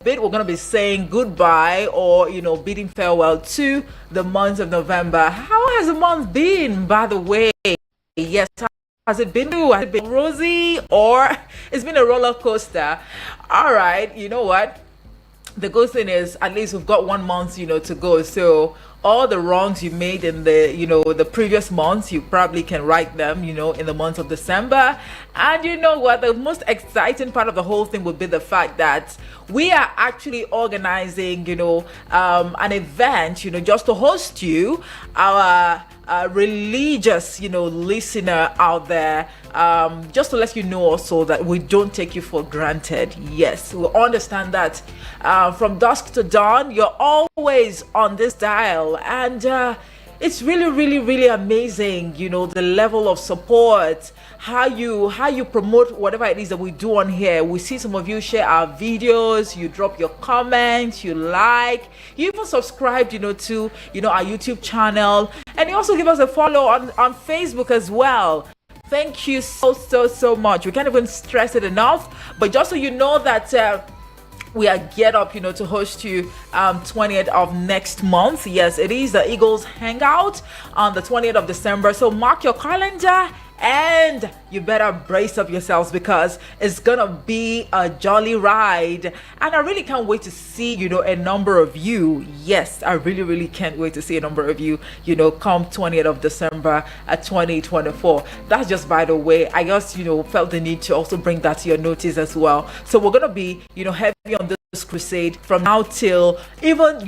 bit, we're going to be saying goodbye or, bidding farewell to the month of November. How has the month been, by the way? Yes, has it been new? Has it been rosy, or it's been a roller coaster? All right, you know what? The good thing is, at least we've got 1 month, to go. So all the wrongs you made in the previous months, you probably can right them, in the month of December. And you know what? The most exciting part of the whole thing would be the fact that we are actually organizing, an event, just to host you, our religious, listener out there, just to let you know also that we don't take you for granted. Yes, we understand that from dusk to dawn, you're always on this dial, and it's really, really, really amazing, the level of support, how you promote whatever it is that we do on here. We see some of you share our videos, you drop your comments, you like, you even subscribe, to our YouTube channel, and you also give us a follow on Facebook as well. Thank you so much. We can't even stress it enough. But just so you know that we are geared up, to host you 20th of next month. Yes, it is the Eagles Hangout on the 20th of December. So mark your calendar, and you better brace up yourselves, because it's gonna be a jolly ride, and I really can't wait to see a number of you. Yes, I really can't wait to see a number of you come 20th of December at 2024. That's just by the way. I just felt the need to also bring that to your notice as well. So we're gonna be heavy on this crusade from now till even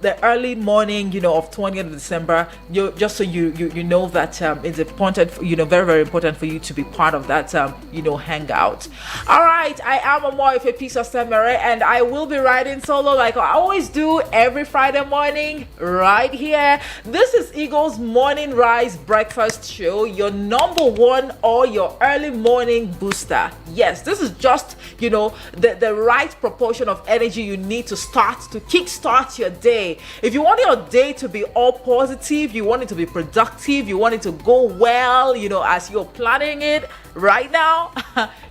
the early morning of 20th of December. Just so you know that it's important, very important for you to be part of that hangout. All right, I am Omoife Piso-Semere, and I will be riding solo like I always do every Friday morning right here. This is Eagles Morning Rise Breakfast Show, your number one or your early morning booster. Yes, this is just the right proportion of energy you need to kickstart your day. If you want your day to be all positive, you want it to be productive, you want it to go well, as you're planning it right now,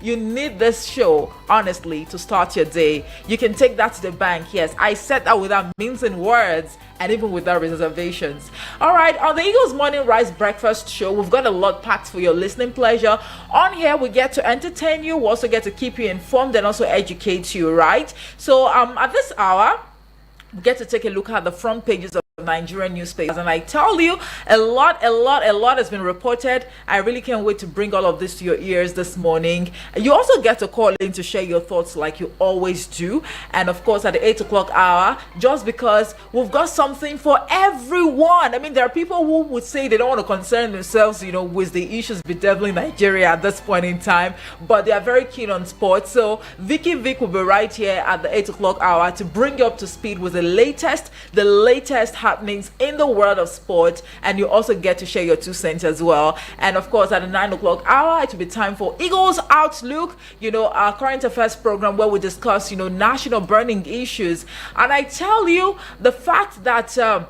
you need this show, honestly, to start your day. You can take that to the bank. Yes, I said that without mincing words and even without reservations. All right, on the Eagles Morning Rise Breakfast Show, we've got a lot packed for your listening pleasure. On here, we get to entertain you, we also get to keep you informed and also educate you, right? So at this hour, we get to take a look at the front pages of Nigerian newspapers, and I tell you, a lot has been reported. I really can't wait to bring all of this to your ears this morning. You also get to call in to share your thoughts like you always do, and of course at the 8 o'clock hour, just because we've got something for everyone. I mean, there are people who would say they don't want to concern themselves with the issues bedeviling Nigeria at this point in time, but they are very keen on sports. So Vicky Vic will be right here at the 8 o'clock hour to bring you up to speed with the latest happenings in the world of sport, and you also get to share your 2 cents as well. And of course at the 9 o'clock hour, it will be time for Eagles Outlook, our current affairs program where we discuss national burning issues. And I tell you, the fact that a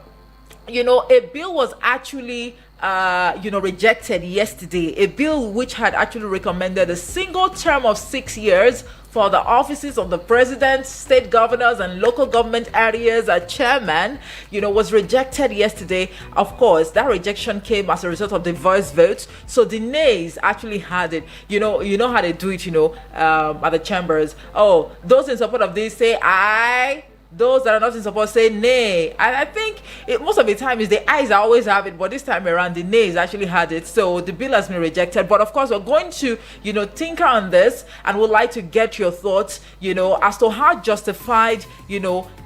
bill was actually rejected yesterday, a bill which had actually recommended a single term of 6 years for the offices of the president, state governors, and local government areas chairman, was rejected yesterday. Of course, that rejection came as a result of the voice vote. So the nays actually had it. You know how they do it, at the chambers. Oh, those in support of this say aye. Those that are not in support say nay. And I think most of the time is the ayes always have it, but this time around the nays actually had it. So the bill has been rejected. But of course, we're going to tinker on this, and would like to get your thoughts as to how justified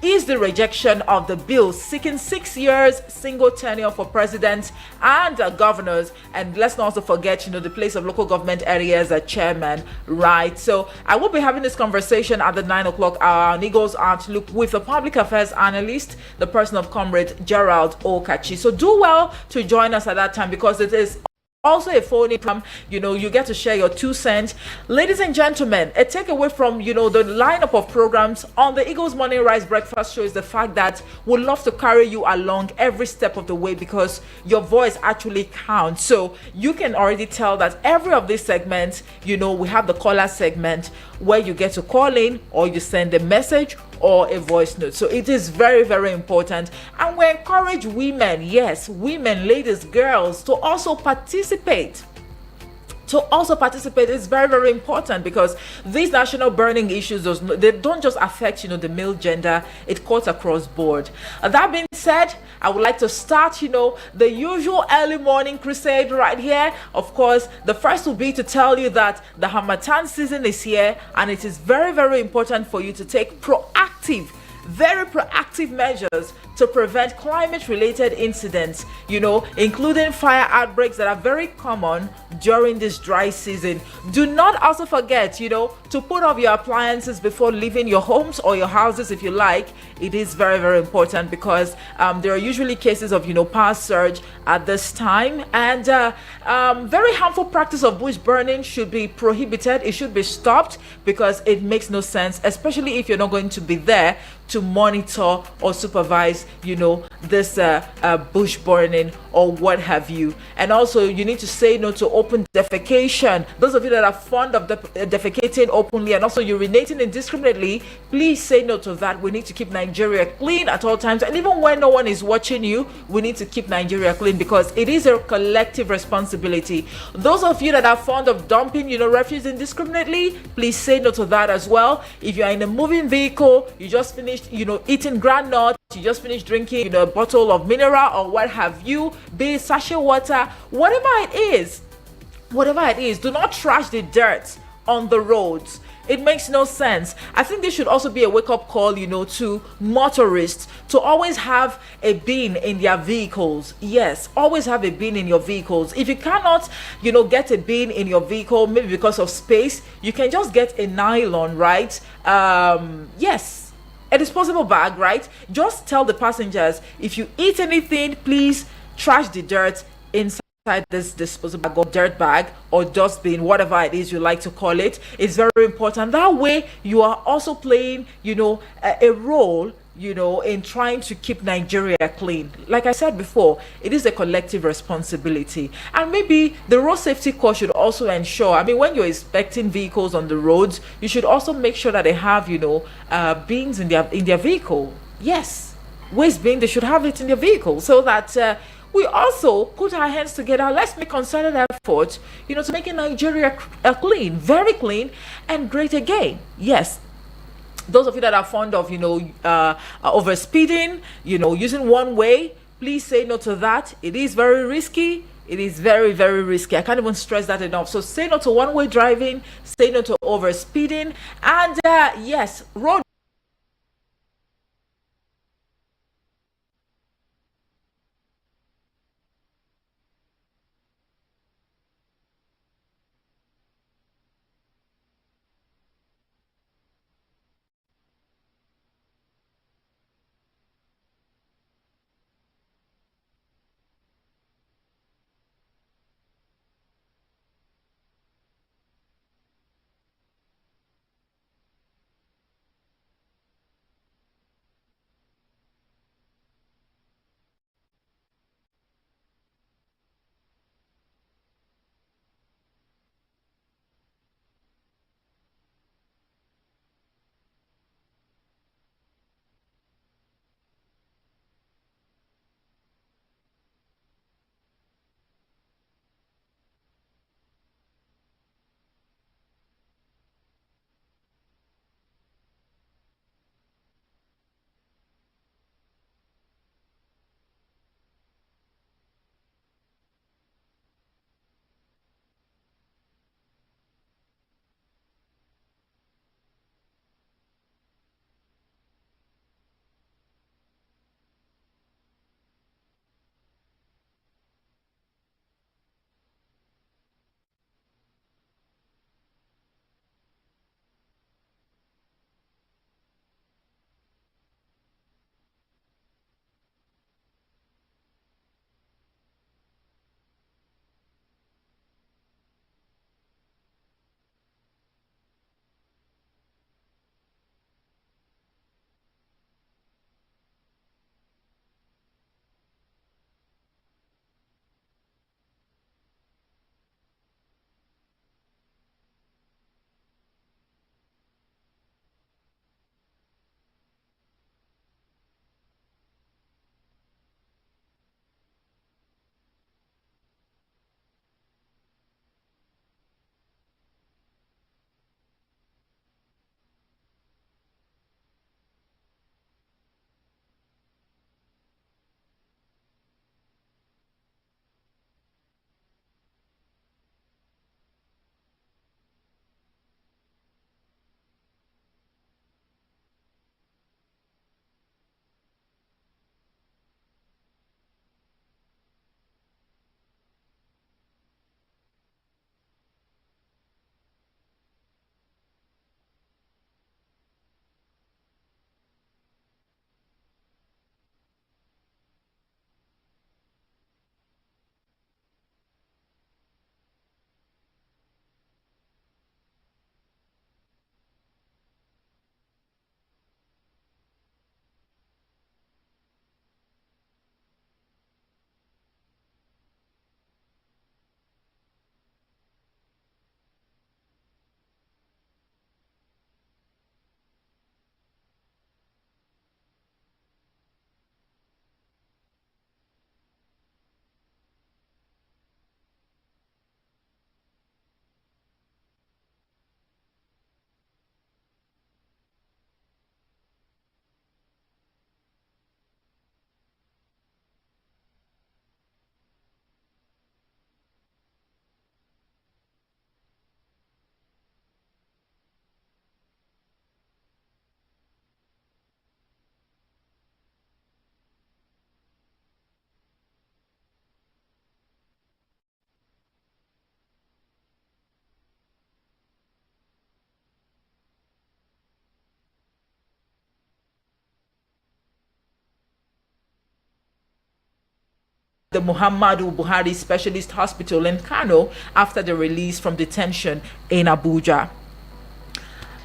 is the rejection of the bill seeking 6 years single tenure for presidents and governors. And let's not also forget the place of local government areas chairman, right? So I will be having this conversation at the 9 o'clock hour on Eagles Outlook with the public affairs analyst, the person of Comrade Gerald Okachi. So do well to join us at that time, because it is also a phone income. You get to share your 2 cents. Ladies and gentlemen, a takeaway from the lineup of programs on the Eagles Morning Rise Breakfast Show is the fact that we'd love to carry you along every step of the way, because your voice actually counts. So you can already tell that every of these segments, we have the caller segment where you get to call in, or you send a message, or a voice note. So it is very, very important. And we encourage women, yes, women, ladies, girls, to also participate. Is very, very important, because these national burning issues they don't just affect the male gender. It cuts across board. That being said, I would like to start the usual early morning crusade right here. Of course, the first will be to tell you that the Harmattan season is here, and it is very, very important for you to take very proactive measures to prevent climate-related incidents, including fire outbreaks that are very common during this dry season. Do not also forget, to put off your appliances before leaving your homes or your houses if you like. It is very, very important, because there are usually cases of, power surge at this time. And very harmful practice of bush burning should be prohibited. It should be stopped, because it makes no sense, especially if you're not going to be there to monitor or supervise this bush burning or what have you. And also, you need to say no to open defecation. Those of you that are fond of defecating openly and also urinating indiscriminately, please say no to that. We need to keep Nigeria clean at all times, and even when no one is watching you, we need to keep Nigeria clean, because it is a collective responsibility. Those of you that are fond of dumping refuse indiscriminately, please say no to that as well. If you are in a moving vehicle, you just finished eating groundnut, you just finished drinking a bottle of mineral or what have you, be it sachet water, whatever it is, do not trash the dirt on the roads. It makes no sense. I think this should also be a wake-up call, to motorists to always have a bin in their vehicles. Yes, always have a bin in your vehicles. If you cannot, get a bin in your vehicle, maybe because of space, you can just get a nylon, right? Yes. A disposable bag, right? Just tell the passengers, if you eat anything, please trash the dirt inside this disposable bag or dirt bag or dustbin, whatever it is you like to call it. It's very important. That way, you are also playing, a role, in trying to keep Nigeria clean. Like I said before, it is a collective responsibility. And maybe the road safety corps should also ensure, when you're inspecting vehicles on the roads, you should also make sure that they have, bins in their vehicle. Yes, waste bin, they should have it in their vehicle, so that we also put our hands together. Let's make concerted effort, to make Nigeria clean, very clean, and great again. Yes. Those of you that are fond of, over speeding, using one way, please say no to that. It is very risky. It is very, very risky. I can't even stress that enough. So say no to one-way driving, say no to over speeding, and yes, road the Muhammadu Buhari Specialist Hospital in Kano after the release from detention in Abuja.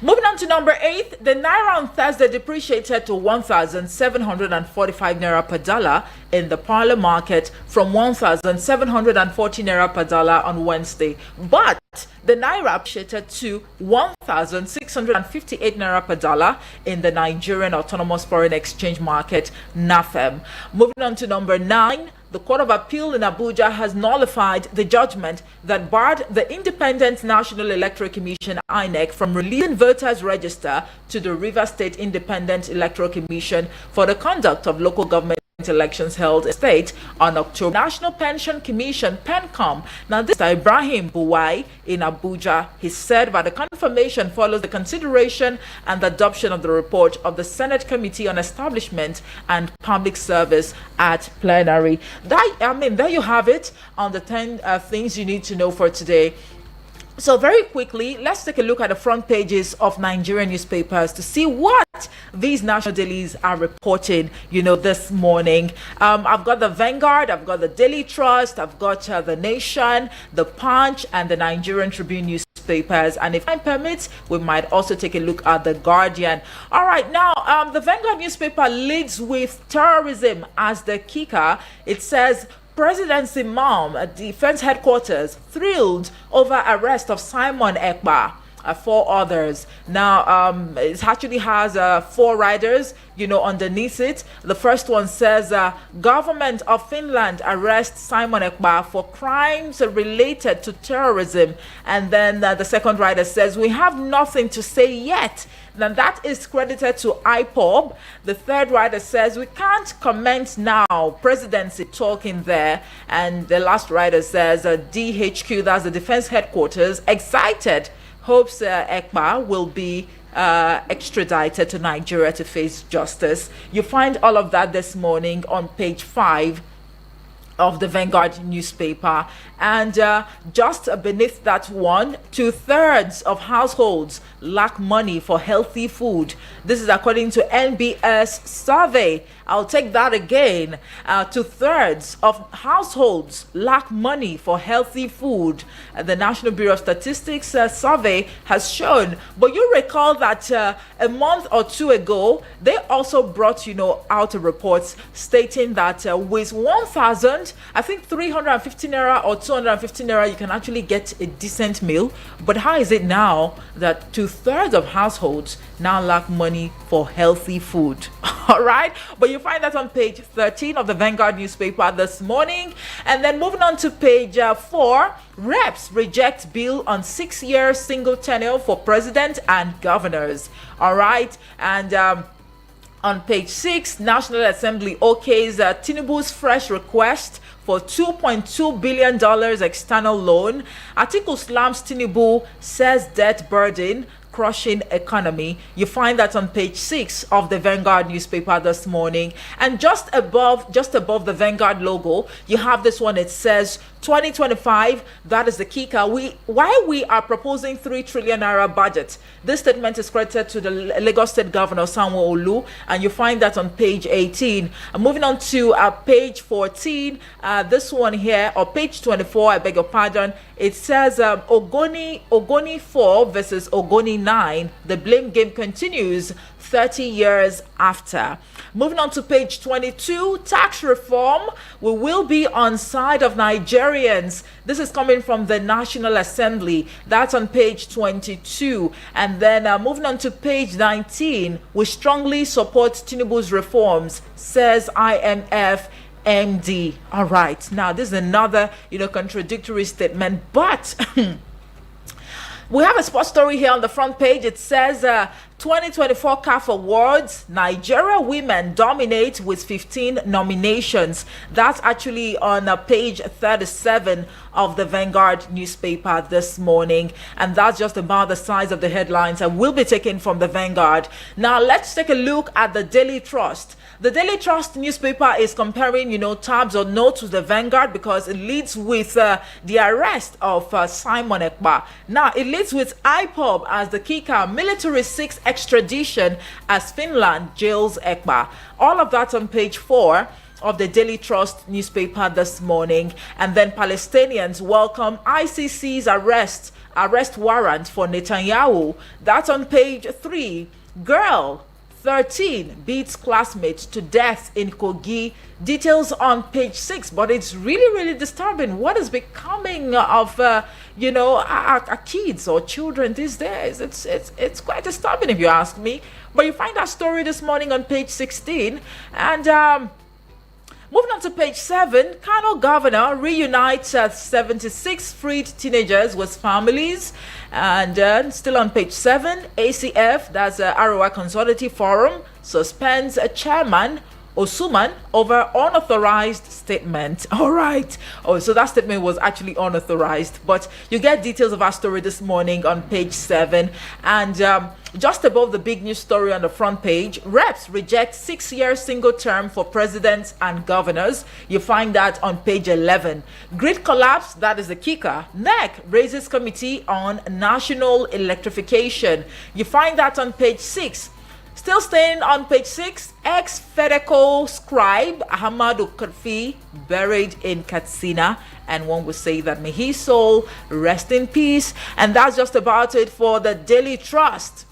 Moving on to number 8, the Naira on Thursday depreciated to 1,745 Naira per dollar in the parlor market from 1,740 Naira per dollar on Wednesday. But the Naira appreciated to 1,658 Naira per dollar in the Nigerian Autonomous Foreign Exchange Market, NAFEM. Moving on to number 9, the Court of Appeal in Abuja has nullified the judgment that barred the Independent National Electoral Commission (INEC) from releasing voters' register to the Rivers State Independent Electoral Commission for the conduct of local government elections held in state on October. National Pension Commission (PENCOM). Now, this is Ibrahim Buwai in Abuja. He said that the confirmation follows the consideration and the adoption of the report of the Senate Committee on Establishment and Public Service at plenary. There you have it on the 10 things you need to know for today. So very quickly, let's take a look at the front pages of Nigerian newspapers to see what these national dailies are reporting, this morning. I've got the Vanguard, I've got the Daily Trust, I've got the Nation, the Punch, and the Nigerian Tribune newspapers. And if time permits, we might also take a look at the Guardian. All right, now the Vanguard newspaper leads with terrorism as the kicker. It says, President's Imam at Defense Headquarters thrilled over arrest of Simon Ekpa. 4 others. Now, it actually has 4 riders, underneath it. The first one says, Government of Finland arrests Simon Ekpa for crimes related to terrorism. And then the second rider says, we have nothing to say yet. Now, that is credited to IPOB. The third rider says, we can't comment now. Presidency talking there. And the last rider says, DHQ, that's the Defense Headquarters, excited, hopes Ekpa will be extradited to Nigeria to face justice. You find all of that this morning on page 5 of the Vanguard newspaper. And just beneath that one, 2/3 of households lack money for healthy food. This is according to NBS survey. I'll take that again. 2/3 of households lack money for healthy food. The National Bureau of Statistics survey has shown. But you recall that a month or two ago, they also brought, out a report stating that with 350 Naira or 250 Naira, you can actually get a decent meal. But how is it now that 2/3 of households now lack money for healthy food? All right, but you find that on page 13 of the Vanguard newspaper this morning. And then moving on to page 4, reps reject bill on 6-year single tenure for president and governors. All right, and on page 6, National Assembly okays Tinubu's fresh request for $2.2 billion external loan. Atiku slams Tinubu, says debt burden crushing economy. You find that on page 6 of the Vanguard newspaper this morning. And just above the Vanguard logo, you have this one. It says 2025. That is the kicker. Why we are proposing 3 trillion naira budget. This statement is credited to the Lagos State Governor Sanwo-Olu, and you find that on page 18. Moving on to page 14, this one here, or page 24, I beg your pardon. It says Ogoni 4 versus Ogoni 9. The blame game continues 30 years after. Moving on to page 22, tax reform. We will be on side of Nigerians. This is coming from the National Assembly. That's on page 22. And then moving on to page 19, we strongly support Tinubu's reforms, says IMF MD. All right. Now, this is another, contradictory statement, but we have a sports story here on the front page. It says 2024 CAF Awards, Nigeria women dominate with 15 nominations. That's actually on page 37 of the Vanguard newspaper this morning. And that's just about the size of the headlines I will be taken from the Vanguard. Now, let's take a look at the Daily Trust. The Daily Trust newspaper is comparing, tabs or notes with the Vanguard because it leads with the arrest of Simon Ekpa. Now, it leads with IPOB as the kicker. Military seeks extradition as Finland jails Ekpa. All of that on page 4. of the Daily Trust newspaper this morning. And then Palestinians welcome ICC's arrest warrant for Netanyahu. That's on page 3. Girl 13 beats classmates to death in Kogi. Details on page 6. But it's really disturbing. What is becoming of our kids or children these days? It's quite disturbing if you ask me. But you find that story this morning on page 16. And moving on to page 7, Kano governor reunites 76 freed teenagers with families. And still on page 7, ACF, that's Arewa Consultative Forum, suspends a chairman, Osuman, over unauthorized statement. All right. Oh, so that statement was actually unauthorized. But you get details of our story this morning on page 7. And just above the big news story on the front page, reps reject 6-year single term for presidents and governors. You find that on page 11. Grid collapse, that is the kicker. NEC raises committee on national electrification. You find that on page 6. Still staying on page 6, ex-Fedeco scribe Ahmadu Kurfi buried in Katsina, and one would say that may his soul rest in peace. And that's just about it for the Daily Trust.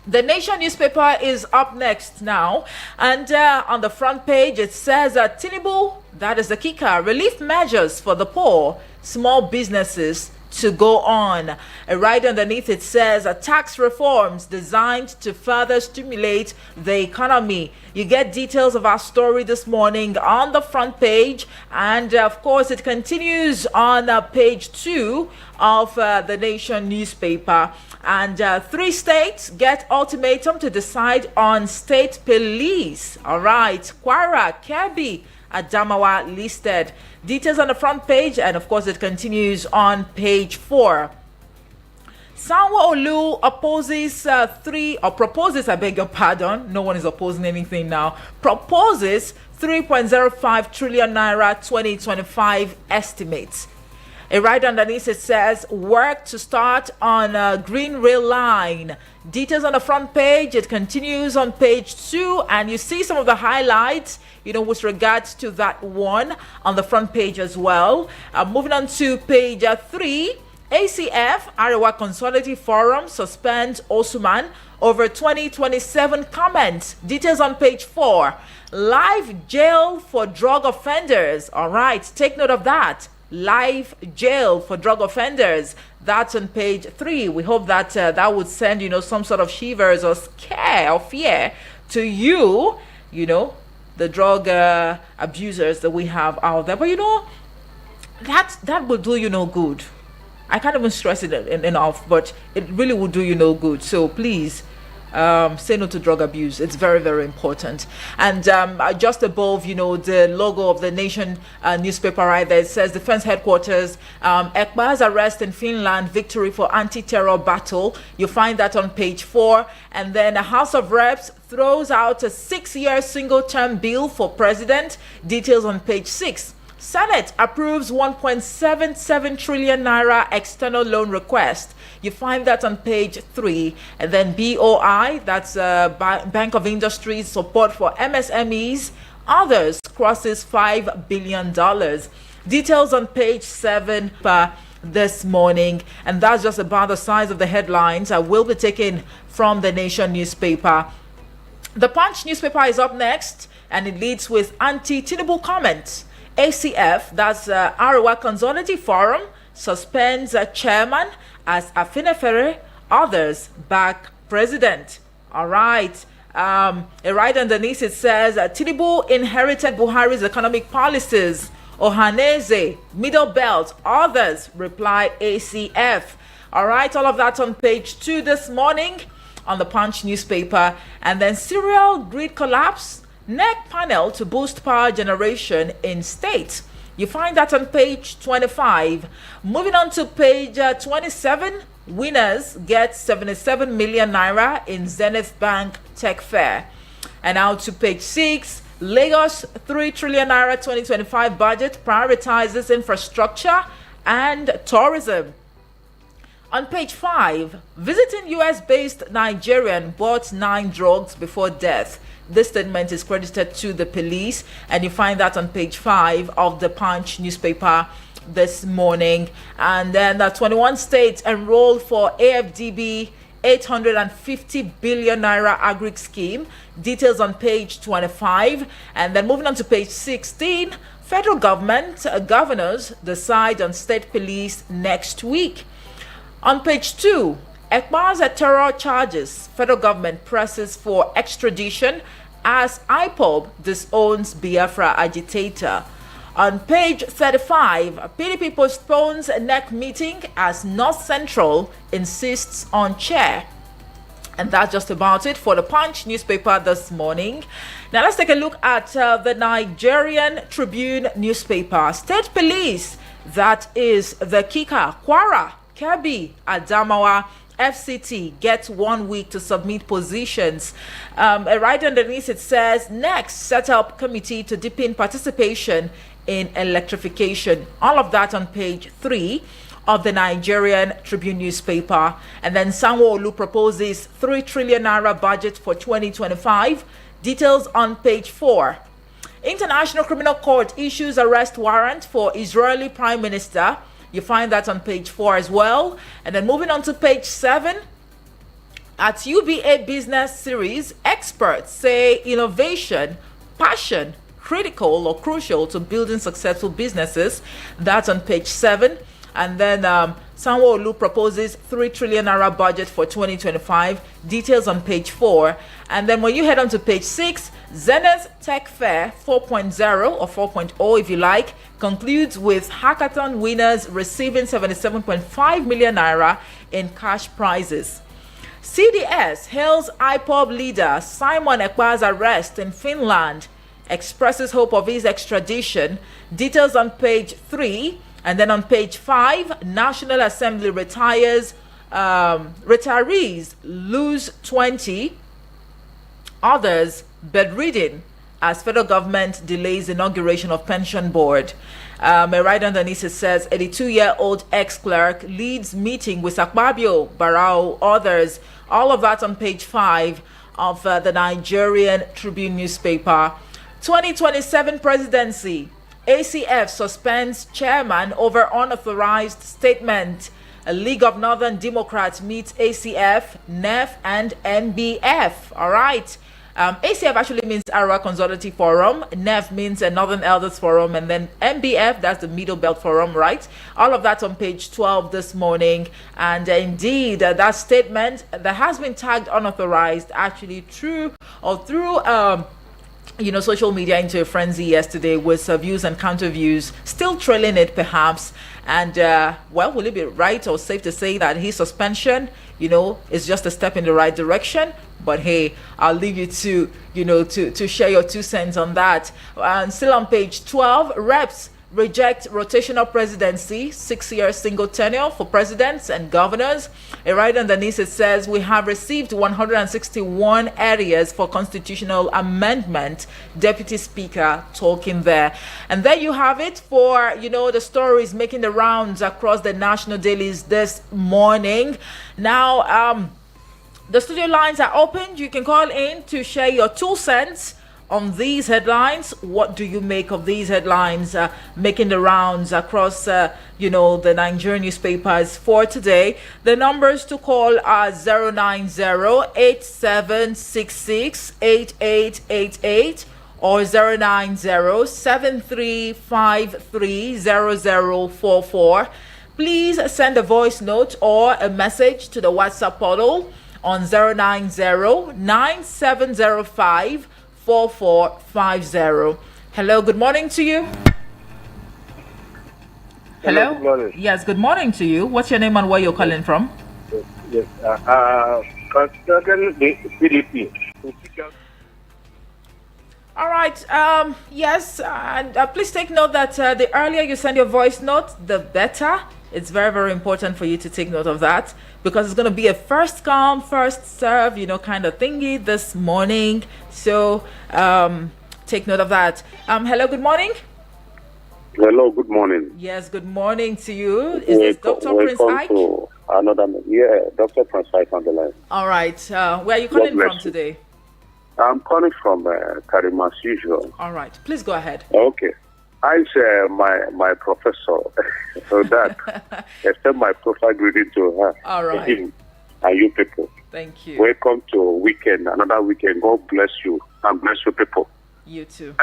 The Nation newspaper is up next now, and on the front page it says Tinubu, that is the kicker, relief measures for the poor, small businesses to go on. Right underneath it says tax reforms designed to further stimulate the economy. You get details of our story this morning on the front page, and of course it continues on page 2 of the Nation newspaper. And 3 states get ultimatum to decide on state police. All right, Kwara, Kebbi, Adamawa listed. Details on the front page, and of course it continues on page 4. Sanwo-Olu proposes, I beg your pardon, no one is opposing anything now, proposes 3.05 trillion naira 2025 estimates. Right underneath it says work to start on a green rail line. Details on the front page. It continues on page 2, and you see some of the highlights, with regards to that one on the front page as well. Moving on to page 3, ACF, Arewa Consultative Forum, suspends Osuman over 2027 comments. Details on page 4. Live jail for drug offenders. All right, take note of that. Live jail for drug offenders. That's on page 3. We hope that that would send some sort of shivers or scare or fear to the drug abusers that we have out there. But that will do no good. I can't even stress it enough, but it really will do no good. So please say no to drug abuse. It's very, very important. And just above, the logo of the Nation newspaper right there, it says Defense Headquarters, Ekpa's arrest in Finland, victory for anti-terror battle. You find that on page 4. And then the House of Reps throws out a 6-year single-term bill for president. Details on page 6. Senate approves 1.77 trillion naira external loan request. You find that on page 3. And then BOI, that's Bank of Industry's support for MSMEs, others crosses $5 billion. Details on page 7 this morning. And that's just about the size of the headlines I will be taking from the Nation newspaper. The Punch newspaper is up next, and it leads with anti-Tinubu comments. ACF, that's Arewa Consultative Forum, suspends a chairman as Afinefere, others back president. All right. Right underneath it says Tinubu inherited Buhari's economic policies. Ohaneze, Middle Belt, others reply ACF. All right, all of that on page 2 this morning on the Punch newspaper. And then serial grid collapse. NEC panel to boost power generation in states. You find that on page 25. Moving on to page 27, winners get 77 million naira in Zenith Bank Tech Fair. And now to page 6, Lagos 3 trillion naira 2025 budget prioritizes infrastructure and tourism. On page 5, visiting US-based Nigerian bought 9 drugs before death. This statement is credited to the police, and you find that on page 5 of the Punch newspaper this morning. And then the 21 states enrolled for AFDB 850 billion naira agri scheme. Details on page 25. And then moving on to page 16, federal government governors decide on state police next week. On page 2, Ekpa's terror charges. Federal government presses for extradition as IPOB disowns Biafra agitator. On page 35, PDP postpones a NEC meeting as North Central insists on chair. And that's just about it for the Punch newspaper this morning. Now let's take a look at the Nigerian Tribune newspaper. State police, that is the Kika, Kwara, Kebbi, Adamawa, FCT gets 1 week to submit positions. Right underneath it says, next set up committee to deepen participation in electrification. All of that on page 3 of the Nigerian Tribune newspaper. And then Sanwo-Olu proposes 3 trillion naira budget for 2025. Details on page 4. International Criminal Court issues arrest warrant for Israeli Prime Minister. You find that on page 4 as well. And then moving on to page 7. At UBA Business Series, experts say innovation, passion, critical or crucial to building successful businesses. That's on page 7. And then Sanwo-Olu proposes 3 trillion naira budget for 2025. Details on page 4. And then when you head on to page 6, Zenith Tech Fair 4.0 or 4.0 if you like, concludes with hackathon winners receiving 77.5 million naira in cash prizes. CDS hails IPOB leader Simon Ekpa's arrest in Finland, expresses hope of his extradition. Details on page 3. And then on page 5, National Assembly retirees lose 20, others bedridden as federal government delays inauguration of pension board. Right underneath it says 82-year-old ex-clerk leads meeting with Akpabio, Barao, others. All of that on page 5 of the Nigerian Tribune newspaper. 2027 presidency. ACF suspends chairman over unauthorized statement. A League of Northern Democrats meets ACF, NEF, and NBF. All right. ACF actually means Arewa Consultative Forum. NEF means a Northern Elders Forum. And then NBF, that's the Middle Belt Forum, right? All of that on page 12 this morning. And indeed, that statement that has been tagged unauthorized actually through social media into a frenzy yesterday with views and counter views still trailing it perhaps. And will it be right or safe to say that his suspension is just a step in the right direction? But hey, I'll leave you to share your 2 cents on that. And still on page 12, reps reject rotational presidency, 6-year single tenure for presidents and governors. And right underneath it says we have received 161 areas for constitutional amendment. Deputy Speaker talking there. And there you have it for the stories making the rounds across the national dailies this morning. Now the studio lines are open. You can call in to share your 2 cents on these headlines. What do you make of these headlines making the rounds across the Nigerian newspapers for today? The numbers to call are 090-8766-8888 or 090-7353-0044. Please send a voice note or a message to the WhatsApp portal on 090-9705 4450. Hello, good morning to you. Hello. Good morning. Yes, good morning to you. What's your name and where you're calling from? Yes, concerning the PDP. All right. Yes, and please take note that the earlier you send your voice note, the better. It's very, very important for you to take note of that because it's going to be a first come, first serve, kind of thingy this morning. So take note of that. Hello, good morning. Hello, good morning. Yes, good morning to you. Is this Dr. Prince Ike? To another, Dr. Prince Ike on the line. All right. Where are you calling from today? I'm calling from Karima, as usual. All right, please go ahead. Okay. I say my professor, so that extend my profile greeting to her. All right. Him and you people. Thank you. Welcome to weekend, another weekend. God bless you and bless you people. You too.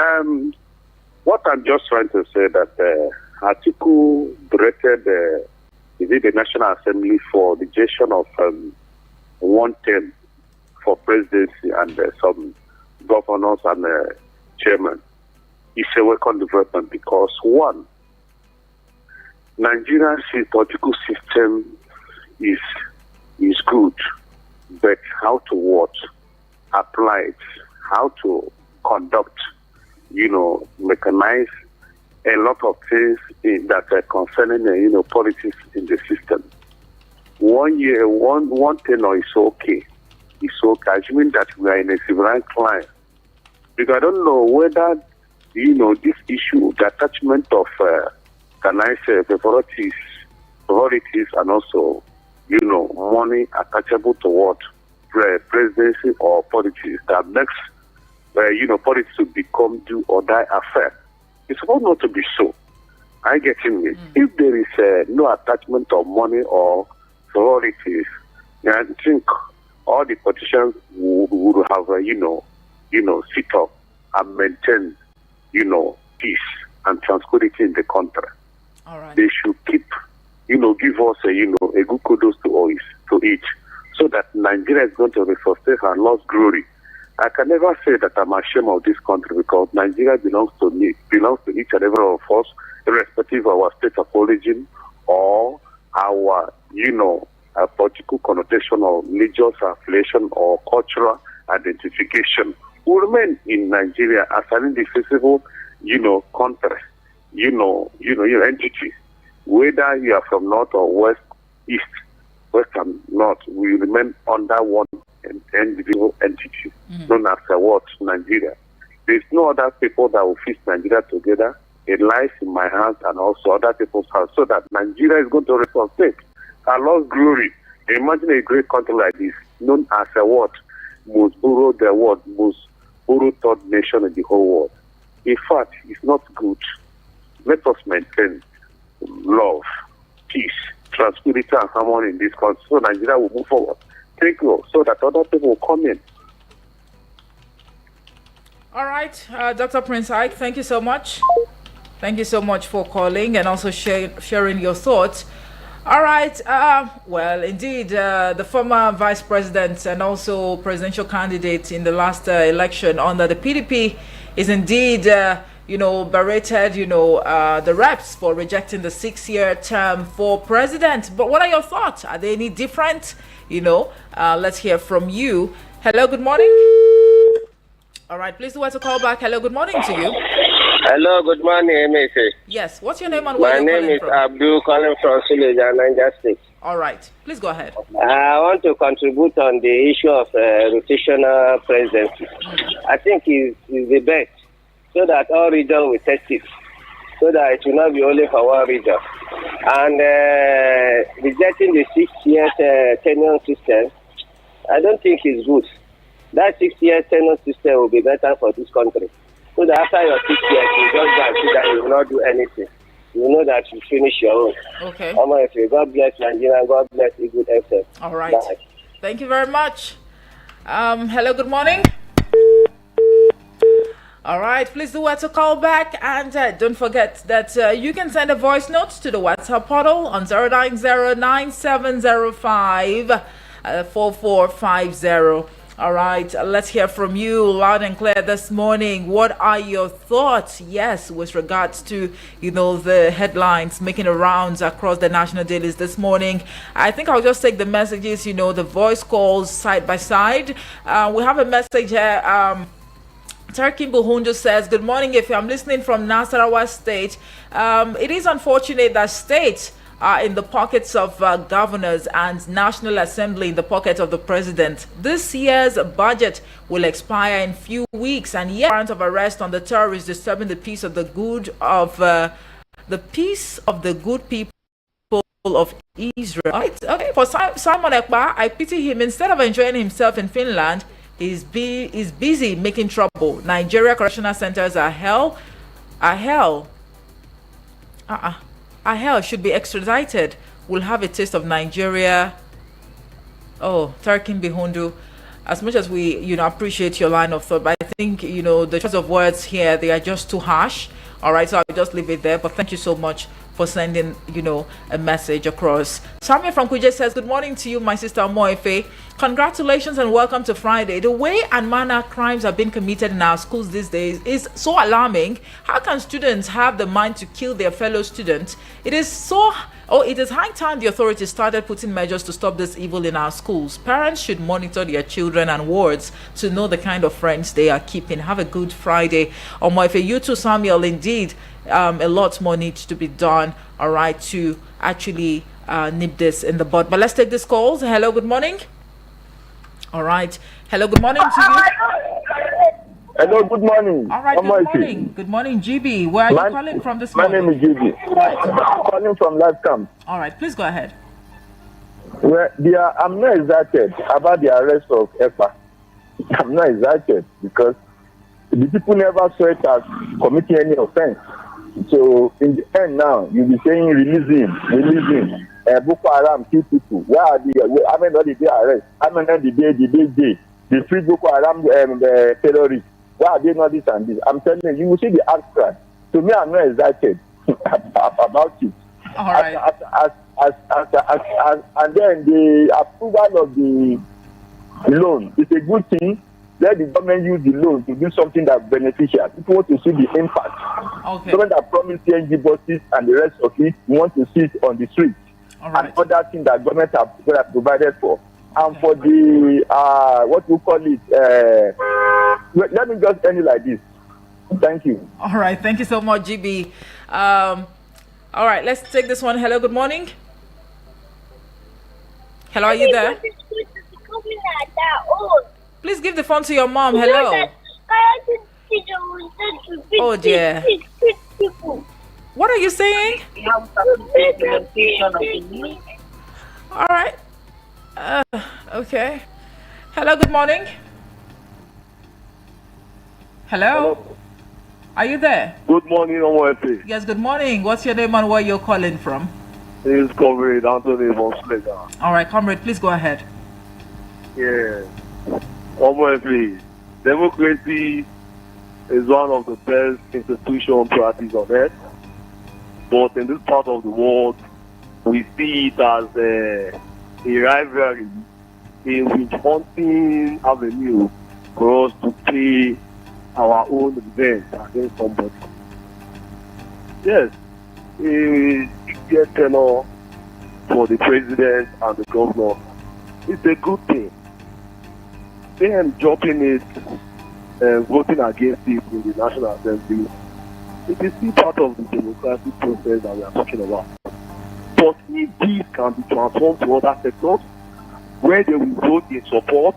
What I'm just trying to say that Atiku directed the National Assembly for the gestion of one term for presidency and some governors and chairman. It's a welcome development because one, Nigeria's political system is good, but how to what, apply it, how to conduct, mechanize a lot of things that are concerning politics in the system. 1 year, one tenor is okay. It's okay, assuming that we are in a civilized climate. Because I don't know whether this issue, the attachment of, priorities and also, money attachable to what presidency or politics that makes, politics to become do or die affair. It's supposed not to be so. I get it. If there is no attachment of money or priorities, I think all the politicians would have, sit up and maintain peace and tranquility in the country. All right. They should keep, give us a good kudos to each, so that Nigeria is going to resuscitate her lost glory. I can never say that I'm ashamed of this country because Nigeria belongs to me, belongs to each and every one of us, irrespective of our state of origin or our, political connotation or religious affiliation or cultural identification. We remain in Nigeria as an indivisible, country, your entity. Whether you are from north or west, east, west and north, we remain under one individual entity, known as what? Nigeria. There's no other people that will fix Nigeria together. It lies in my hands and also other people's hands, so that Nigeria is going to resuscitate our lost glory. Imagine a great country like this, known as a what? Most borrowed third nation in the whole world. In fact, it's not good. Let us maintain love, peace, tranquility, and harmony in this country, so Nigeria will move forward. Thank you, so that other people will come in. All right, Dr. Prince Ike, thank you so much. Thank you so much for calling and also sharing your thoughts. All right. Well, indeed, the former vice president and also presidential candidate in the last election under the PDP is indeed, berated, the reps for rejecting the 6-year term for president. But what are your thoughts? Are they any different? Let's hear from you. Hello, good morning. All right, please do want to call back. Hello, good morning to you. Hello, good morning, Emeka. Yes, what's your name and where you're calling from? My name is Abdul, calling from Suleja, Niger State. All right, please go ahead. I want to contribute on the issue of rotational presidency. I think is the best, so that all regions will test it, so that it will not be only for one region. And rejecting the 6-year tenure system, I don't think it's good. That 6-year tenure system will be better for this country. So that after your 6 years, you just go and see that you will not do anything. You know that you finish your own. Okay. God bless Nigeria. God bless you. Good effort. All right. Bye. Thank you very much. Hello, good morning. All right, please do want to call back, and don't forget that you can send a voice note to the WhatsApp portal on 09097054450. All right, let's hear from you loud and clear this morning. What are your thoughts? Yes, with regards to, the headlines making the rounds across the national dailies this morning. I think I'll just take the messages, the voice calls side by side. We have a message here. Turkin Buhunjo says, good morning. If I'm listening from Nasarawa State, it is unfortunate that states are in the pockets of governors and National Assembly in the pocket of the president. This year's budget will expire in few weeks, and yet warrant of arrest on the terrorists disturbing the peace of the good people of Israel. Right? Okay. For Simon Ekpa, I pity him. Instead of enjoying himself in Finland, is busy making trouble. Nigeria correctional centers are hell. Are hell. Are hell, should be extradited. We'll have a taste of Nigeria. Oh, Tarkin Bihundu. As much as we, appreciate your line of thought, but I think, the choice of words here, they are just too harsh. All right, so I'll just leave it there. But thank you so much for sending, a message across. Samuel from Kuje says, good morning to you, my sister Moefe. Congratulations and welcome to Friday. The way and manner crimes are being committed in our schools these days is so alarming. How can students have the mind to kill their fellow students? It is high time the authorities started putting measures to stop this evil in our schools. Parents should monitor their children and wards to know the kind of friends they are keeping. Have a good Friday. Moefe, you too, Samuel, indeed. A lot more needs to be done, all right, to actually nip this in the bud. But let's take this calls. Hello, good morning. All right. Hello, good morning to you. Hello, good morning. All right, good morning. Good morning, GB. Where are you calling from this morning? My name is GB. Right. I'm calling from Last Camp. All right, please go ahead. Well, I'm not excited about the arrest of EPA. I'm not excited because the people never saw it as committing any offense. So in the end now, you'll be saying release him. Boko Haram kill people. Where are the? How many did they arrest? How many did they free Boko Haram terrorists? Why are they not this and this? I'm telling you, you will see the outcry. To me, I'm not excited about it. All right. And then the approval of the loan is a good thing. Let the government use the loan to do something that's beneficial. People want to see the impact. Okay. Government that promised CNG buses and the rest of it, we want to see it on the street. All right. And other things that government have provided for. And for the, what we call it, let me just end it like this. Thank you. All right. Thank you so much, GB. All right. Let's take this one. Hello. Good morning. Hello. Are you there? Please give the phone to your mom. Hello. Oh dear. What are you saying? All right. Okay. Hello. Good morning. Hello. Are you there? Good morning, Omoepe. Yes. Good morning. What's your name and where you're calling from? This is Comrade Anthony von Slega. All right, comrade. Please go ahead. Yeah. Omoepe, democracy is one of the best institutional practices on earth. But in this part of the world, we see it as a rivalry, a witch hunting avenue for us to play our own revenge against somebody. Yes, a 6-year tenure for the president and the governor. It's a good thing. Them dropping it and voting against it in the National Assembly, it is still part of the democratic process that we are talking about. But if this can be transformed to other sectors, where they will vote in support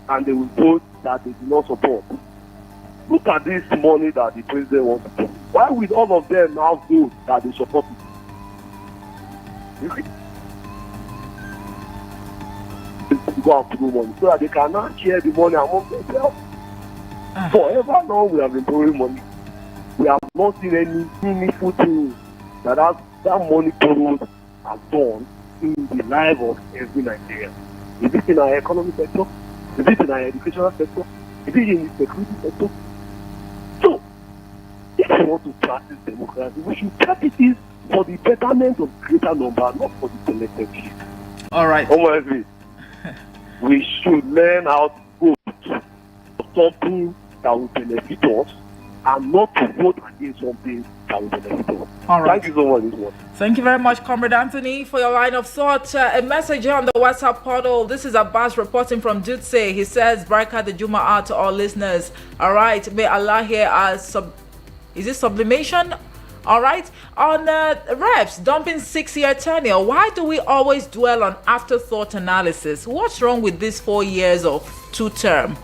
and they will vote that they do not support. Look at this money that the president wants to do. Why will all of them now vote that they support it? You see? Go out to do money so that they can now share the money among themselves. Forever now we have been borrowing money. We have not seen any meaningful thing that money borrowed has done in the life of every Nigerian. Is it in our economic sector? Is it in our educational sector? Is it in the security sector? So, if we want to practice democracy, we should practice it for the betterment of greater number, not for the selected few. All right. We should learn how to vote for something that will benefit us and not to vote against something that will benefit us. All right. Thank you so much. Thank you very much, Comrade Anthony, for your line of thought. A message here on the WhatsApp portal. This is Abbas reporting from Dutse. He says, Baraka the Jum'ah to all listeners. All right. May Allah hear us. Is it sublimation? All right. On reps dumping 6-year tenure. Why do we always dwell on afterthought analysis? What's wrong with these 4 years of 2-term?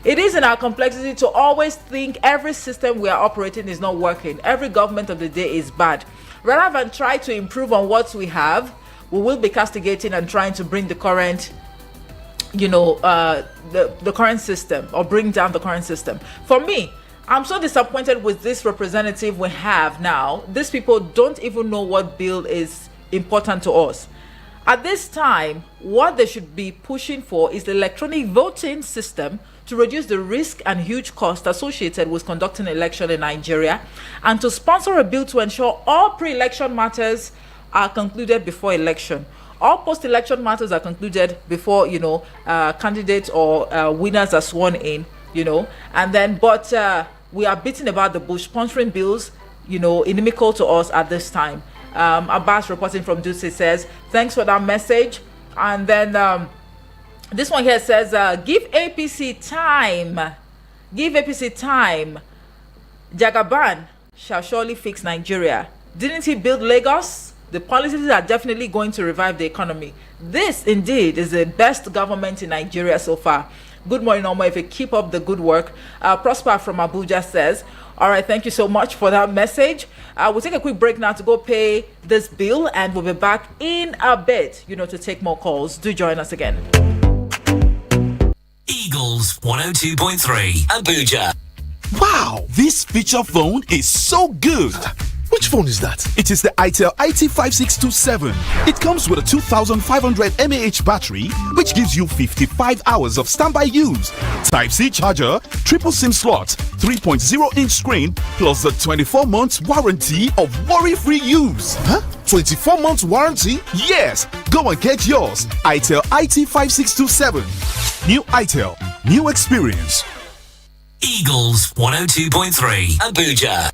It is in our complexity to always think every system we are operating is not working. Every government of the day is bad. Rather than try to improve on what we have, we will be castigating and trying to bring the current, the current system, or bring down the current system. For me, I'm so disappointed with this representative we have now. These people don't even know what bill is important to us. At this time, what they should be pushing for is the electronic voting system to reduce the risk and huge cost associated with conducting an election in Nigeria, and to sponsor a bill to ensure all pre-election matters are concluded before election. All post-election matters are concluded before, candidates or winners are sworn in, and then, but we are beating about the bush, sponsoring bills, inimical to us at this time. Abbas reporting from Dutse says, thanks for that message. And then this one here says, give APC time. Give APC time. Jagaban shall surely fix Nigeria. Didn't he build Lagos? The policies are definitely going to revive the economy. This indeed is the best government in Nigeria so far. Good morning, Omo. If you keep up the good work. Prosper from Abuja says, all right, thank you so much for that message. We'll take a quick break now to go pay this bill, and we'll be back in a bit, to take more calls. Do join us again. Eagles 102.3 Abuja. Wow, this feature phone is so good. Which phone is that? It is the itel IT5627. It comes with a 2500 mAh battery, which gives you 55 hours of standby use. Type-C charger, triple SIM slot, 3.0-inch screen, plus a 24 months warranty of worry-free use. Huh? 24 months warranty? Yes! Go and get yours. itel IT5627. New itel, new experience. Eagles 102.3 Abuja.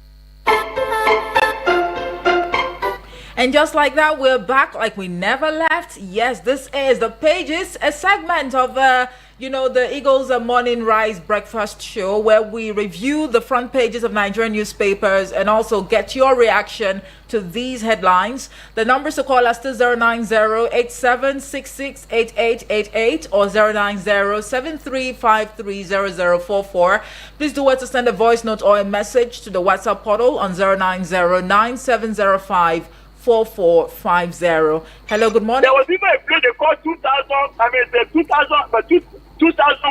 And just like that, we're back like we never left. Yes, this is The Pages, a segment of the Eagles Morning Rise Breakfast Show, where we review the front pages of Nigerian newspapers and also get your reaction to these headlines. The numbers to call us to 090-8766-8888 or 090-7353-0044. Please do well to send a voice note or a message to the WhatsApp portal on 090-9705 4450. Hello, good morning. There was even a place they called 2,000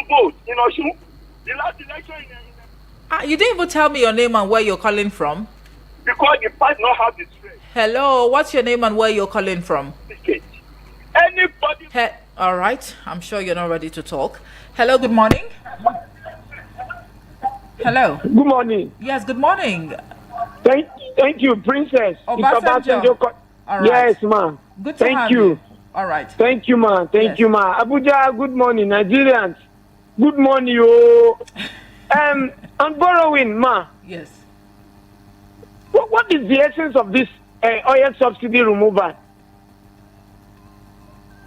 votes in Osun. The last election you didn't even tell me your name and where you're calling from. Because the party not have the strength. Hello, what's your name and where you're calling from? Anybody. All right, I'm sure you're not ready to talk. Hello, good morning. Hello. Good morning. Yes, good morning. Thank you, Princess. Obasanjo. All right. Yes, ma'am. Good to have you. All right. Thank you, ma'am. Thank you, ma'am. Abuja, good morning. Nigerians, good morning, yo. On borrowing, ma. Yes. What is the essence of this oil subsidy removal?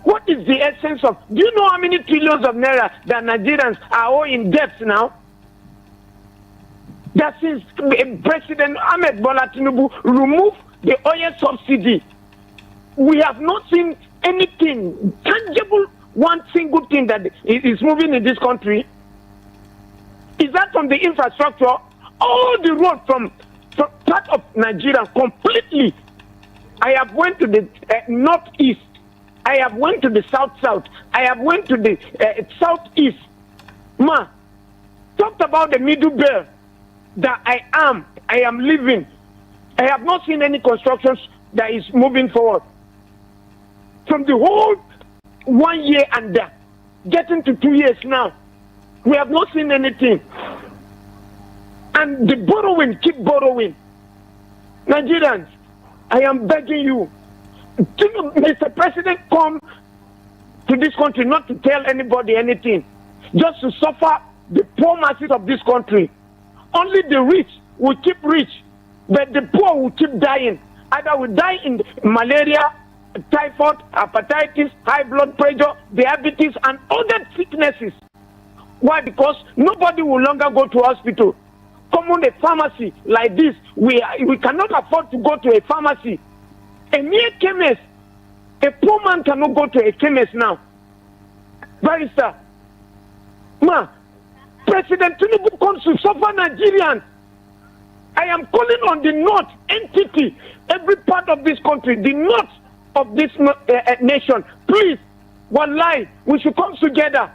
What is the essence of? Do you know how many trillions of naira that Nigerians are all in debt now? That since President Ahmed Bola Tinubu removed the oil subsidy, we have not seen anything tangible, one single thing that is moving in this country. Is that from the infrastructure? All the road from part of Nigeria completely. I have went to the northeast. I have went to the south. I have went to the southeast. Ma, talked about the middle belt that I am living. I have not seen any constructions that is moving forward. From the whole 1 year and getting to 2 years now, we have not seen anything. And the borrowing, keep borrowing. Nigerians, I am begging you, Mr. President, come to this country not to tell anybody anything, just to suffer the poor masses of this country. Only the rich will keep rich, but the poor will keep dying. Either we die in malaria, typhoid, hepatitis, high blood pressure, diabetes, and other sicknesses. Why? Because nobody will longer go to hospital. Come on, a pharmacy like this, we cannot afford to go to a pharmacy. A mere chemist, a poor man cannot go to a chemist now. Barrister, President Tinubu comes to suffer Nigerians. I am calling on the North entity, every part of this country, the North of this nation. Please, Wallahi, we should come together.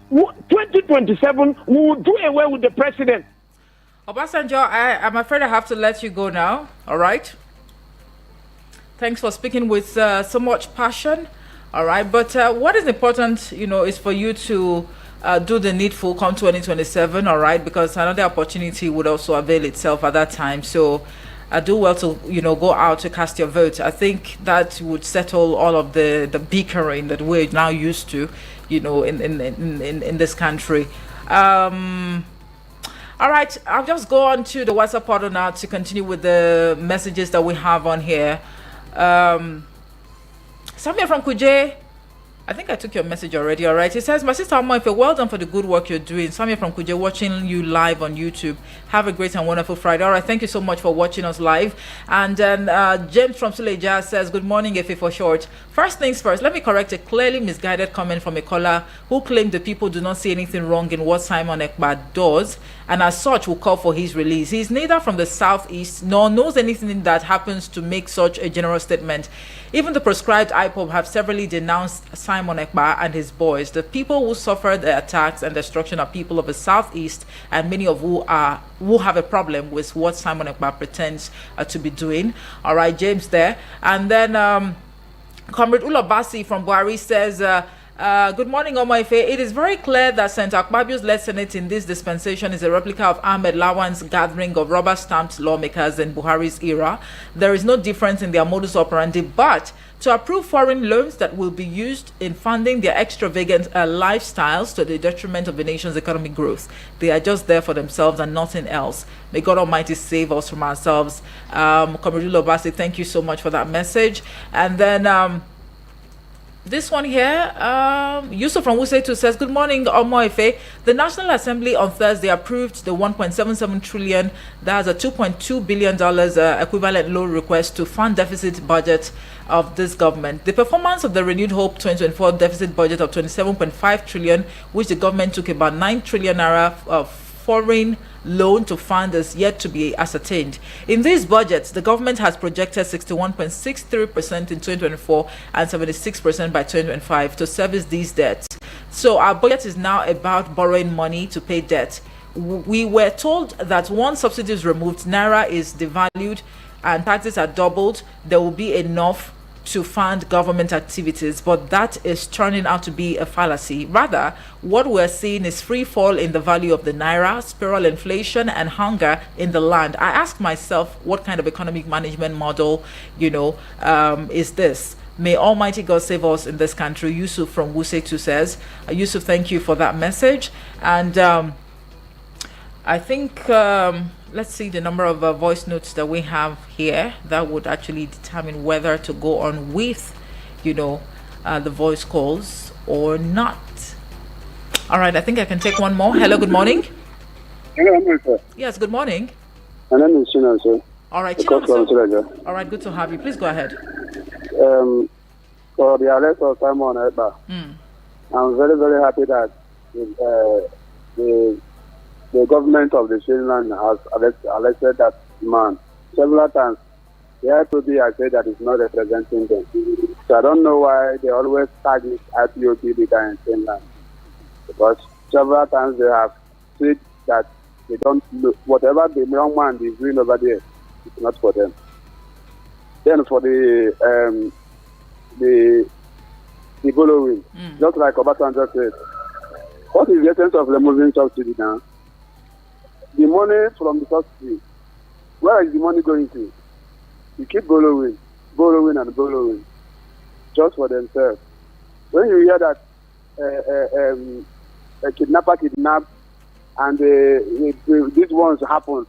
2027, we will do away with the president. Obasanjo, I'm afraid I have to let you go now. All right. Thanks for speaking with so much passion. All right. But what is important, is for you to do the needful come 2027. All right. Because another opportunity would also avail itself at that time. So do well to, go out to cast your vote. I think that would settle all of the bickering that we're now used to, in this country. All right, I'll just go on to the WhatsApp portal now to continue with the messages that we have on here. Samia from Kuje, I think I took your message already. All right, it says, my sister Amoife, well done for the good work you're doing. Samia from Kuje, watching you live on YouTube. Have a great and wonderful Friday. All right, thank you so much for watching us live. And then James from Suleja says, good morning, Efe for short. First things first, let me correct a clearly misguided comment from a caller who claimed the people do not see anything wrong in what Simon Ekpa does, and as such will call for his release. He is neither from the southeast nor knows anything that happens to make such a general statement. Even the proscribed IPOB have severally denounced Simon Ekpa and his boys. The people who suffered the attacks and destruction are people of the southeast, and many of who have a problem with what Simon Ekpa pretends to be doing. All right, James there. And then Comrade Ulobasi from Buhari says, good morning, Omoife. It is very clear that Senator Akpabio's led Senate in this dispensation is a replica of Ahmed Lawan's gathering of rubber-stamped lawmakers in Buhari's era. There is no difference in their modus operandi, but to approve foreign loans that will be used in funding their extravagant lifestyles to the detriment of the nation's economic growth. They are just there for themselves and nothing else. May God Almighty save us from ourselves. Comrade Ulobasi, thank you so much for that message. And then this one here, Yusuf from Wusetu says, good morning, Omoife. The National Assembly on Thursday approved the $1.77 trillion, that's a $2.2 billion equivalent loan request to fund deficit budget of this government. The performance of the Renewed Hope 2024 deficit budget of $27.5 trillion, which the government took about 9 trillion naira of foreign loan to fund, is yet to be ascertained. In these budgets, the government has projected 61.63% in 2024 and 76% by 2025 to service these debts. So our budget is now about borrowing money to pay debt. We were told that once subsidy is removed, Naira is devalued and taxes are doubled, there will be enough to fund government activities, but that is turning out to be a fallacy. Rather, what we're seeing is free fall in the value of the Naira, spiral inflation, and hunger in the land. I ask myself, what kind of economic management model, is this? May Almighty God save us in this country. Yusuf from Wusetu says. Yusuf, thank you for that message. And I think let's see the number of voice notes that we have here. That would actually determine whether to go on with, the voice calls or not. All right, I think I can take one more. Hello, good morning. Hello, sir. Yes, good morning. My name is Chinon, sir. All right, Chinon. All right, good to have you. Please go ahead. For the arrest of Simon Ekpa, I'm very, very happy that the government of the Finland has arrested that man several times. The IPOB has said that it's not representing them. So I don't know why they always tag this IPOB leader in Finland. Because several times they have said that they don't look, whatever the young man is doing over there, it's not for them. Then for the following, just like Obasanjo said, what is the essence of removing subsidy now? The money from the subsidy, where is the money going to? You keep borrowing and borrowing, just for themselves. When you hear that a kidnapper kidnapped and these ones happen,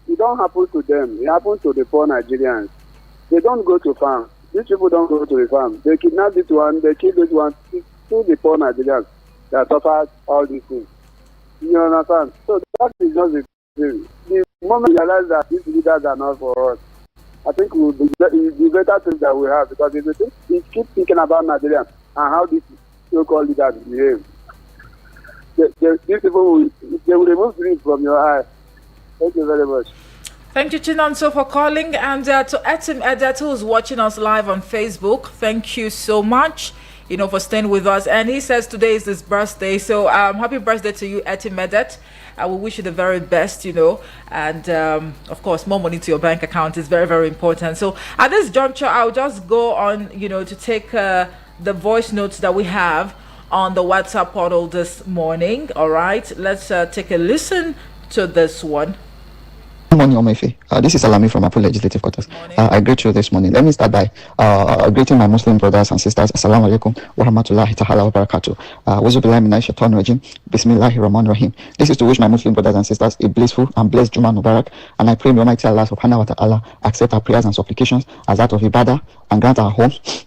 it don't happen to them. It happens to the poor Nigerians. They don't go to farm. These people don't go to the farm. They kidnap this one, they kill this one, to the poor Nigerians that suffer all these things. You understand? So that is just the moment we realize that these leaders are not for us, I think it will be the better thing that we have, because if we keep thinking about Nigeria and how these so-called leaders behave, these people will remove dreams from your eye. Thank you very much. Thank you, Chinonso, for calling. And to Etim Edet, who's watching us live on Facebook, thank you so much. for staying with us. And he says today is his birthday. So happy birthday to you, Eti Medet. I will wish you the very best, and of course, more money to your bank account is very, very important. So at this juncture, I'll just go on, to take the voice notes that we have on the WhatsApp portal this morning. All right, let's take a listen to this one. Good morning, Omefe. This is Alami from Apu Legislative Quarters. I greet you this morning. Let me start by greeting my Muslim brothers and sisters. Assalamu alaikum wa rahmatullahi ta'ala wa barakatuh. Wuzubillahi minash shaitanir rajim. Bismillahir rahmanir rahim. This is to wish my Muslim brothers and sisters a blissful and blessed Juma Mubarak. And I pray may Almighty Allah subhanahu wa ta'ala accept our prayers and supplications as that of ibadah and grant our homes,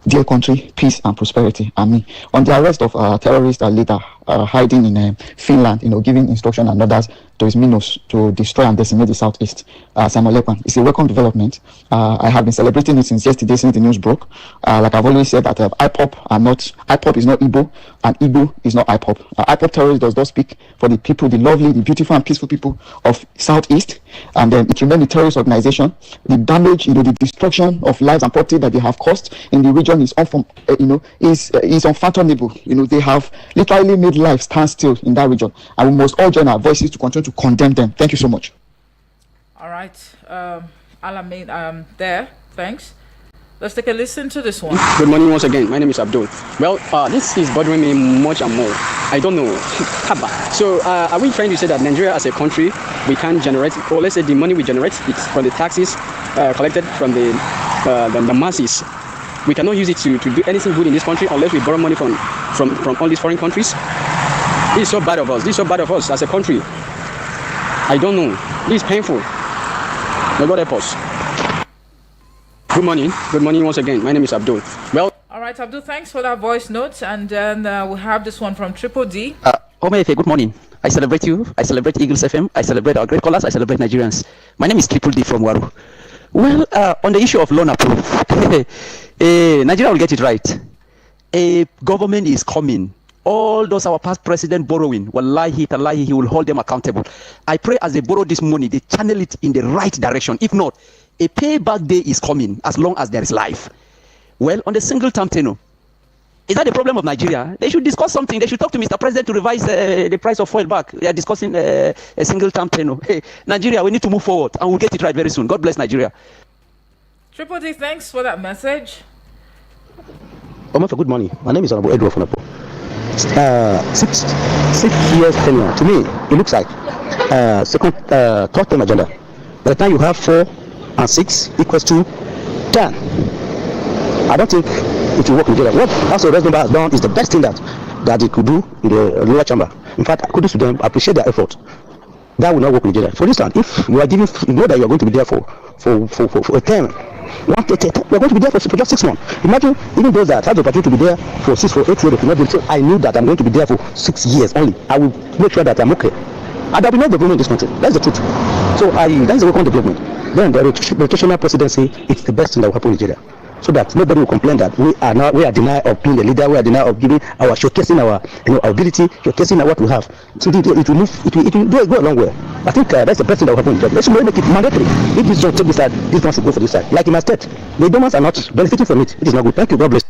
dear country, peace and prosperity. Amen. On the arrest of a terrorist leader hiding in Finland, giving instruction and orders to his minnows to destroy and decimate the southeast, Simon Lekman, it's a welcome development. I have been celebrating it since yesterday, since the news broke. Like I've always said, that IPOP is not Igbo, and Igbo is not IPOP. IPOP terrorist does not speak for the people, the lovely, the beautiful and peaceful people of southeast, and it remains a terrorist organization. The damage, the destruction of lives and property that they have caused in the region is unfathomable. They have literally made life stand still in that region, and we must all join our voices to continue to condemn them. Thank you so much. All right, Alamin, there. Thanks. Let's take a listen to this one. Good morning once again. My name is Abdul. Well, this is bothering me much and more. I don't know. So, are we trying to say that Nigeria as a country, we can't generate, or let's say the money we generate it's from the taxes collected from the masses? We cannot use it to do anything good in this country unless we borrow money from all these foreign countries. This is so bad of us. This is so bad of us as a country. I don't know. This is painful. May God help us. Good morning. Good morning once again. My name is Abdul. Well. All right, Abdul. Thanks for that voice note. And then we have this one from Triple D. Omefe, good morning. I celebrate you. I celebrate Eagles FM. I celebrate our great callers. I celebrate Nigerians. My name is Triple D from Waru. Well, on the issue of loan approve, Nigeria will get it right. A government is coming. All those our past president borrowing, wallahi, tallahi, he will hold them accountable. I pray as they borrow this money, they channel it in the right direction. If not, a payback day is coming as long as there is life. Well, on the single term tenure, is that the problem of Nigeria? They should discuss something. They should talk to Mr. President to revise the price of oil back. They are discussing a single term tenure. Hey, Nigeria, we need to move forward and we'll get it right very soon. God bless Nigeria. Triple D, thanks for that message. Omefe, good morning. My name is Honorable Edward Funapo. 6 years tenure. To me, it looks like third term agenda. By the time you have 4 and 6 equals to 10. I don't think it will work in Nigeria. What House of Representatives has done is the best thing that they could do in the lower chamber. In fact, kudos to them. I appreciate their effort. That will not work in Nigeria. For instance, if you are giving, you know that you are going to be there for a term. We are going to be there for just 6 months. Imagine even those that have the opportunity to be there for 8 years. So I knew that I'm going to be there for 6 years only. I will make sure that I'm okay. And there will be no development in this country. That's the truth. So that's the welcome development. Then the rotational presidency, it's the best thing that will happen in Nigeria. So that nobody will complain that we are denied of being a leader, we are denied of giving showcasing our ability, showcasing what we have. So it will go a long way. I think that's the best thing that will happen in Nigeria. Let's make it mandatory. If this don't take this side, this one should go for this side. Like in my state, the donors are not benefiting from it. It is not good. Thank you. God bless.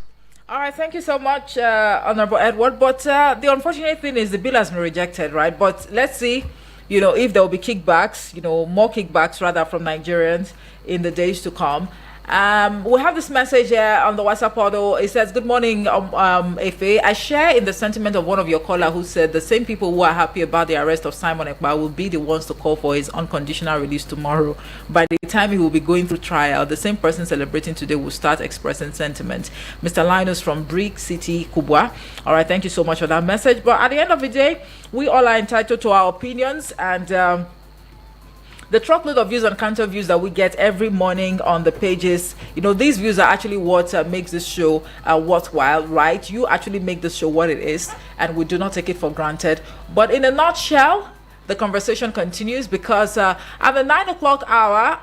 All right, thank you so much, Honorable Edward. But the unfortunate thing is the bill has been rejected, right? But let's see, if there will be kickbacks, more kickbacks rather from Nigerians in the days to come. We have this message here on the WhatsApp portal. It says, good morning, Efe. I share in the sentiment of one of your callers who said the same people who are happy about the arrest of Simon Ekpa will be the ones to call for his unconditional release tomorrow. By the time he will be going through trial, the same person celebrating today will start expressing sentiment. Mr. Linus from Brick City, Kubwa. All right, thank you so much for that message. But at the end of the day, we all are entitled to our opinions, and the truckload of views and counter views that we get every morning on the pages, these views are actually what makes this show worthwhile, right? You actually make this show what it is, and we do not take it for granted. But in a nutshell, the conversation continues because at the 9 o'clock hour,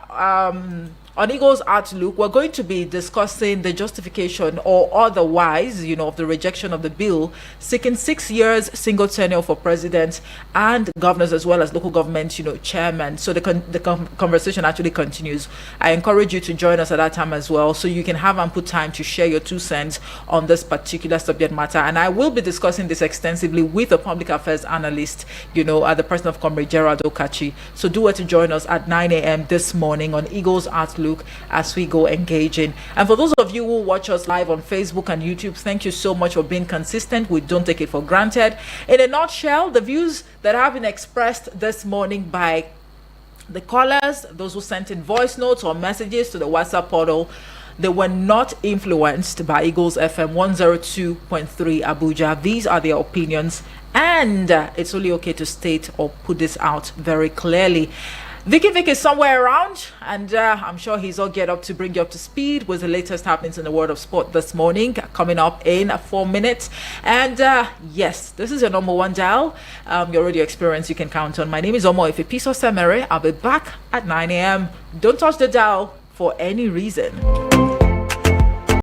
on Eagles Outlook, we're going to be discussing the justification or otherwise, of the rejection of the bill seeking 6 years single tenure for presidents and governors as well as local government, chairmen. So the conversation actually continues. I encourage you to join us at that time as well, so you can have ample time to share your 2 cents on this particular subject matter. And I will be discussing this extensively with a public affairs analyst, at the person of Comrade Gerard Okachi. So do to join us at 9 a.m. this morning on Eagles Outlook as we go engaging. And for those of you who watch us live on Facebook and YouTube, thank you so much for being consistent. We don't take it for granted. In a nutshell, the views that have been expressed this morning by the callers, those who sent in voice notes or messages to the WhatsApp portal, they were not influenced by Eagles FM 102.3 Abuja. These are their opinions, and it's only okay to state or put this out very clearly. Vicky Vic is somewhere around, and I'm sure he's all geared up to bring you up to speed with the latest happenings in the world of sport this morning, coming up in 4 minutes. And yes, this is your number one dial. Your radio experience you can count on. My name is Omo Ifepiso Semere. I'll be back at 9 a.m. Don't touch the dial for any reason.